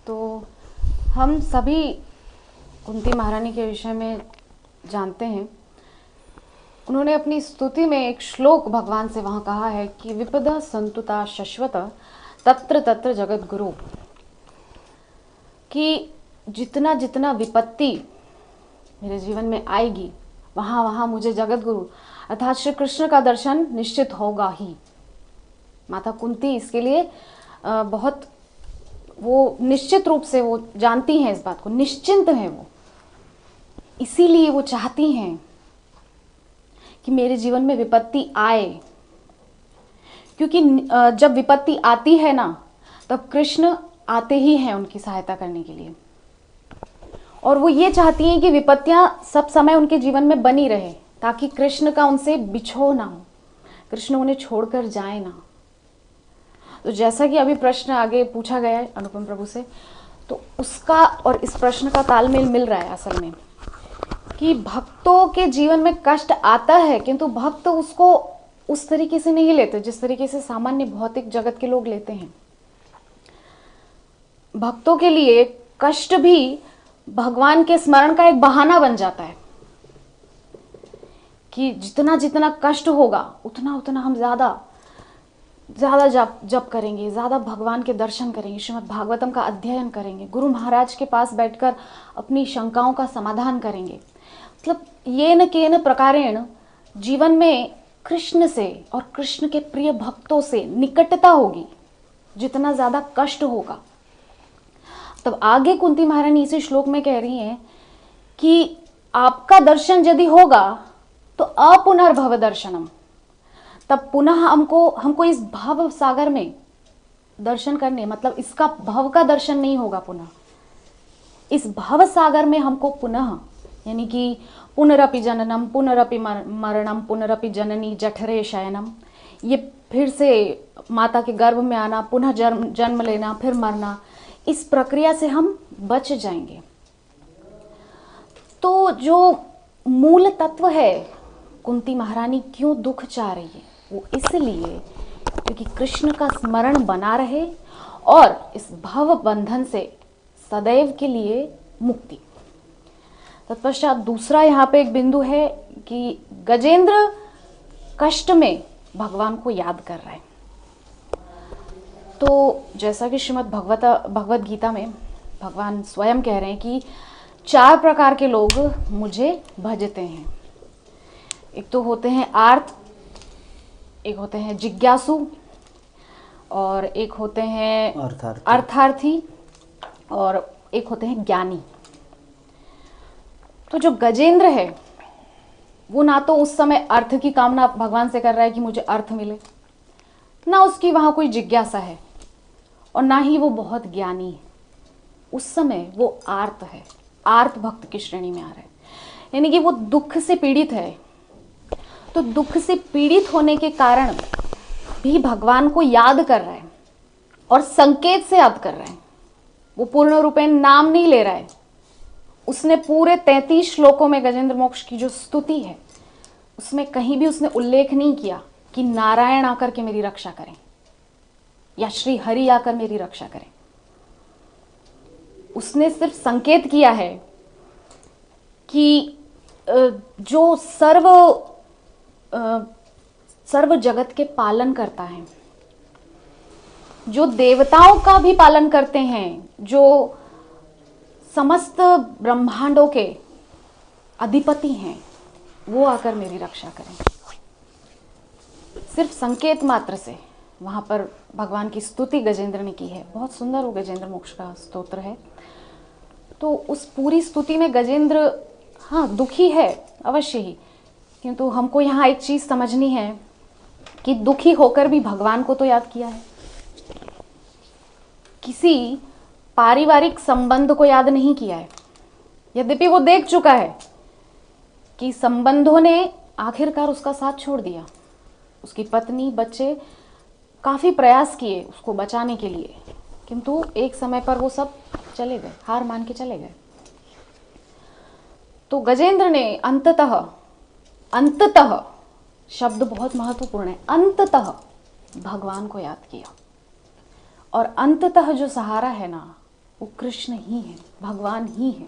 तो हम सभी कुंती महारानी के विषय में जानते हैं। उन्होंने अपनी स्तुति में एक श्लोक भगवान से वहाँ कहा है कि विपदा संतुता शश्वत तत्र तत्र जगत गुरु, कि जितना जितना विपत्ति मेरे जीवन में आएगी वहाँ वहाँ मुझे जगत गुरु अर्थात श्री कृष्ण का दर्शन निश्चित होगा ही। माता कुंती इसके लिए बहुत वो निश्चित रूप से वो जानती हैं इस बात को, निश्चिंत हैं वो, इसीलिए वो चाहती हैं कि मेरे जीवन में विपत्ति आए, क्योंकि जब विपत्ति आती है ना तब कृष्ण आते ही हैं उनकी सहायता करने के लिए। और वो ये चाहती हैं कि विपत्तियां सब समय उनके जीवन में बनी रहे ताकि कृष्ण का उनसे बिछोह ना हो, कृष्ण उन्हें छोड़कर जाए ना। तो जैसा कि अभी प्रश्न आगे पूछा गया है अनुपम प्रभु से, तो उसका और इस प्रश्न का तालमेल मिल रहा है असल में, कि भक्तों के जीवन में कष्ट आता है किंतु भक्त उसको उस तरीके से नहीं लेते जिस तरीके से सामान्य भौतिक जगत के लोग लेते हैं। भक्तों के लिए कष्ट भी भगवान के स्मरण का एक बहाना बन जाता है कि जितना जितना कष्ट होगा उतना उतना हम ज्यादा जप करेंगे, ज्यादा भगवान के दर्शन करेंगे, श्रीमद् भागवतम का अध्ययन करेंगे, गुरु महाराज के पास बैठकर अपनी शंकाओं का समाधान करेंगे। मतलब ये न के न प्रकारेण जीवन में कृष्ण से और कृष्ण के प्रिय भक्तों से निकटता होगी जितना ज्यादा कष्ट होगा। तब आगे कुंती महारानी इसी श्लोक में कह रही हैं कि आपका दर्शन यदि होगा तो अपुनर्भव दर्शनम, तब पुनः हमको इस भव सागर में दर्शन करने, मतलब इसका भव का दर्शन नहीं होगा पुनः, इस भव सागर में हमको पुनः, यानी कि पुनरपि जननम पुनरपि मरणम पुनरपि जननी जठरे शयनम, ये फिर से माता के गर्भ में आना, पुनः जन्म लेना, फिर मरना, इस प्रक्रिया से हम बच जाएंगे। तो जो मूल तत्व है, कुंती महारानी क्यों दुख चाह रही है, वो इसलिए क्योंकि कृष्ण का स्मरण बना रहे और इस भव बंधन से सदैव के लिए मुक्ति। तत्पश्चात दूसरा यहाँ पे एक बिंदु है कि गजेंद्र कष्ट में भगवान को याद कर रहे हैं। तो जैसा कि श्रीमद् भगवत गीता में भगवान स्वयं कह रहे हैं कि 4 प्रकार के लोग मुझे भजते हैं। एक तो होते हैं आर्त, एक होते हैं जिज्ञासु, और एक होते हैं अर्थार्थी, और एक होते हैं ज्ञानी। तो जो गजेंद्र है वो ना तो उस समय अर्थ की कामना भगवान से कर रहा है कि मुझे अर्थ मिले, ना उसकी वहां कोई जिज्ञासा है, और ना ही वो बहुत ज्ञानी है। उस समय वो आर्त है, आर्त भक्त की श्रेणी में आ रहा है, यानी कि वो दुख से पीड़ित है। तो दुख से पीड़ित होने के कारण भी भगवान को याद कर रहा है और संकेत से याद कर रहा है। वो पूर्ण रूपेण नाम नहीं ले रहा है। उसने पूरे 33 श्लोकों में गजेंद्र मोक्ष की जो स्तुति है उसमें कहीं भी उसने उल्लेख नहीं किया कि नारायण आकर के मेरी रक्षा करें या श्री हरि आकर मेरी रक्षा करें। उसने सिर्फ संकेत किया है कि जो सर्व जगत के पालन करता है, जो देवताओं का भी पालन करते हैं, जो समस्त ब्रह्मांडों के अधिपति हैं, वो आकर मेरी रक्षा करें। सिर्फ संकेत मात्र से वहां पर भगवान की स्तुति गजेंद्र ने की है। बहुत सुंदर वो गजेंद्र मोक्ष का स्तोत्र है। तो उस पूरी स्तुति में गजेंद्र हाँ दुखी है अवश्य ही, किंतु हमको यहाँ एक चीज समझनी है कि दुखी होकर भी भगवान को तो याद किया है, किसी पारिवारिक संबंध को याद नहीं किया है। यद्यपि वो देख चुका है कि संबंधों ने आखिरकार उसका साथ छोड़ दिया, उसकी पत्नी बच्चे काफी प्रयास किए उसको बचाने के लिए, किंतु एक समय पर वो सब चले गए, हार मान के चले गए। तो गजेंद्र ने अंततः शब्द बहुत महत्वपूर्ण है, अंततः भगवान को याद किया। और अंततः जो सहारा है ना वो कृष्ण ही है, भगवान ही है।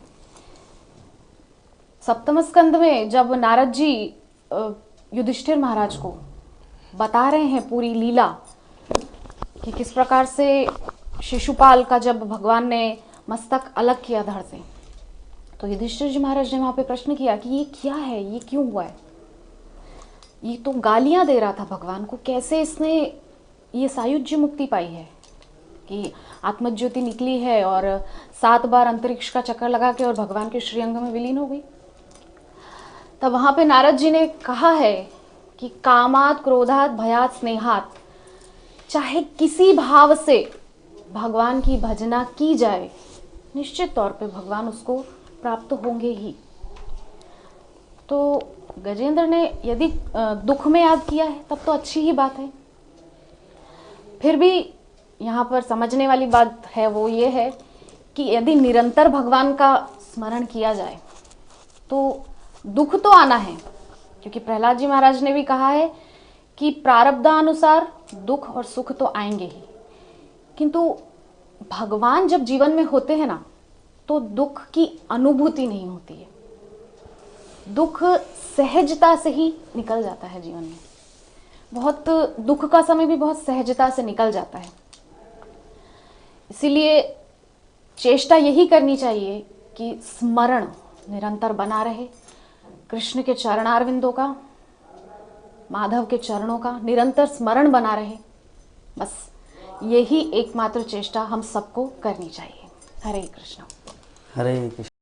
सप्तम स्कंद में जब नारद जी युधिष्ठिर महाराज को बता रहे हैं पूरी लीला कि किस प्रकार से शिशुपाल का जब भगवान ने मस्तक अलग किया धड़ से, तो युधिष्ठिर जी महाराज ने वहां पे प्रश्न किया कि ये क्या है, ये क्यों हुआ है? ये तो गालियां दे रहा था भगवान को, कैसे इसने ये सायुज्य मुक्ति पाई है कि आत्मज्योति निकली है और 7 बार अंतरिक्ष का चक्कर लगा के और भगवान के श्रीअंग में विलीन हो गई। तब वहां पे नारद जी ने कहा है कि कामात, क्रोधात, भयात, स्नेहात, चाहे किसी भाव से भगवान की भजना की जाए, निश्चित तौर पे भगवान उसको प्राप्त होंगे ही। तो गजेंद्र ने यदि दुख में याद किया है तब तो अच्छी ही बात है। फिर भी यहाँ पर समझने वाली बात है वो ये है कि यदि निरंतर भगवान का स्मरण किया जाए तो दुख तो आना है, क्योंकि प्रहलाद जी महाराज ने भी कहा है कि प्रारब्धानुसार दुख और सुख तो आएंगे ही, किंतु भगवान जब जीवन में होते हैं ना तो दुख की अनुभूति नहीं होती है। दुख सहजता से ही निकल जाता है जीवन में, बहुत दुख का समय भी बहुत सहजता से निकल जाता है। इसीलिए चेष्टा यही करनी चाहिए कि स्मरण निरंतर बना रहे, कृष्ण के चरणारविंदों का, माधव के चरणों का निरंतर स्मरण बना रहे। बस यही एकमात्र चेष्टा हम सबको करनी चाहिए। हरे कृष्ण। हरे कृष्ण।